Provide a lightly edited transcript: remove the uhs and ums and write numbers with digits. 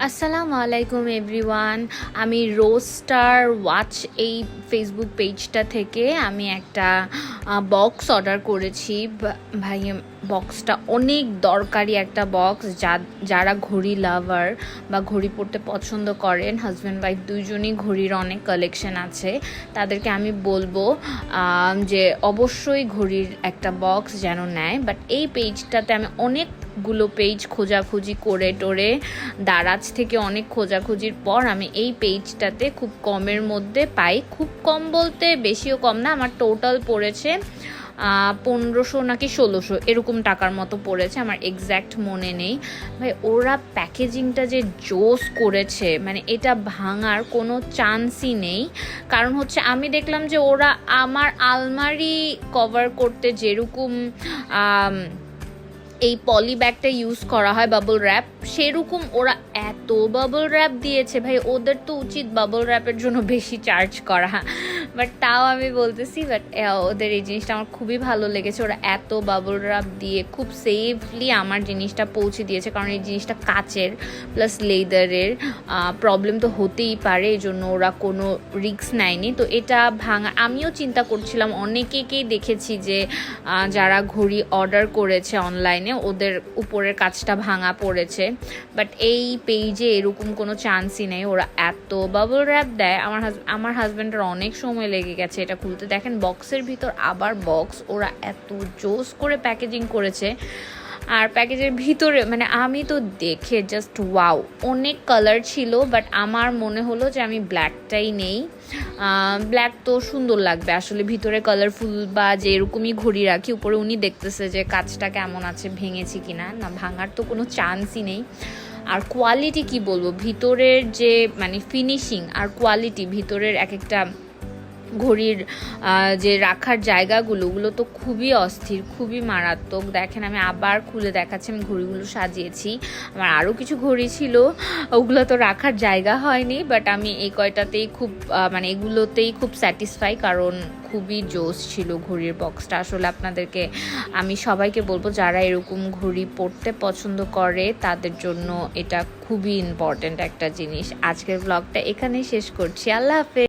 আসসালামু আলাইকুম এভরিওয়ান। আমি রোস্টার ওয়াচ এই ফেসবুক পেজটা থেকে আমি একটা বক্স অর্ডার করেছি। ভাই, বক্সটা অনেক দরকারি একটা বক্স। যারা ঘড়ি লাভার বা ঘড়ি পরতে পছন্দ করেন, হাজব্যান্ড ওয়াইফ দুইজনই ঘড়ির অনেক কালেকশন আছে, তাদেরকে আমি বলবো যে অবশ্যই ঘড়ির একটা বক্স যেন নেয়। বাট এই পেজটাতে আমি অনেকগুলো পেজ খোঁজাখুঁজি করে টোরে দারাজ থেকে অনেক খোঁজাখুঁজির পর আমি এই পেজটাতে খুব কমের মধ্যে পাই। খুব কম বলতে বেশিও কম না, আমার টোটাল পড়েছে 1500 নাকি 1600 এরকম টাকার মতো পড়েছে, আমার এক্স্যাক্ট মনে নেই। ভাই, ওরা প্যাকেজিংটা যে জোস করেছে, মানে এটা ভাঙার কোনো চান্সই নেই। কারণ হচ্ছে আমি দেখলাম যে ওরা আমার আলমারি কভার করতে যেরকম এই পলি ব্যাগটা ইউজ করা হয় বাবল র্যাপ, সেরকম ওরা এত বাবল র্যাপ দিয়েছে। ভাই, ওদের তো উচিত বাবল র্যাপের জন্য বেশি চার্জ করা, বাট তাও আমি বলতেছি। বাট ওদের এই জিনিসটা আমার খুবই ভালো লেগেছে। ওরা এত বাবল র্যাপ দিয়ে খুব সেফলি আমার জিনিসটা পৌঁছে দিয়েছে। কারণ এই জিনিসটা কাচের প্লাস লেদারের, প্রবলেম তো হতেই পারে, এই জন্য ওরা কোনো রিস্ক নেয়নি। তো এটা ভাঙা, আমিও চিন্তা করছিলাম, অনেকেই দেখেছি যে যারা ঘড়ি অর্ডার করেছে অনলাইনে ওদের উপরের কাজটা ভাঙা পড়েছে। বাট এই পেজে এরকম কোনো চান্সই নেই, ওরা এত বাবল র্যাপ দেয়। আমার হাজব্যান্ডের অনেক সময় লেগে গেছে এটা খুলতে। দেখেন, বক্সের ভিতর আবার বক্স, ওরা এত জোস করে প্যাকেজিং করেছে। আর প্যাকেজের ভিতরে মানে আমি তো দেখে জাস্ট ওয়াও, অনেক কালার ছিল, বাট আমার মনে হলো যে আমি ব্ল্যাকটাই নেই। ব্ল্যাক তো সুন্দর লাগবে আসলে, ভিতরে কালারফুল বা যে এরকমই ঘড়ি রাখি, উপরে উনি দেখতেছে যে কাজটা কেমন আছে, ভেঙেছি কিনা। না, ভাঙার তো কোনো চান্সই নেই। আর কোয়ালিটি কি বলবো, ভিতরের যে মানে ফিনিশিং আর কোয়ালিটি, ভিতরের এক একটা ঘড়ির যে রাখার জায়গাগুলো, ওগুলো তো খুবই অস্থির, খুবই মারাত্মক। দেখেন, আমি আবার খুলে দেখাচ্ছি, আমি ঘড়িগুলো সাজিয়েছি। আমার আরও কিছু ঘড়ি ছিল, ওগুলো তো রাখার জায়গা হয়নি, বাট আমি এই কয়টাতেই খুব মানে এগুলোতেই খুব স্যাটিসফাই, কারণ খুবই জোস ছিল ঘড়ির বক্সটা। আসলে আপনাদেরকে আমি সবাইকে বলবো, যারা এরকম ঘড়ি পরতে পছন্দ করে তাদের জন্য এটা খুবই ইম্পর্ট্যান্ট একটা জিনিস। আজকের ব্লগটা এখানেই শেষ করছি। আল্লাহ হাফেজ।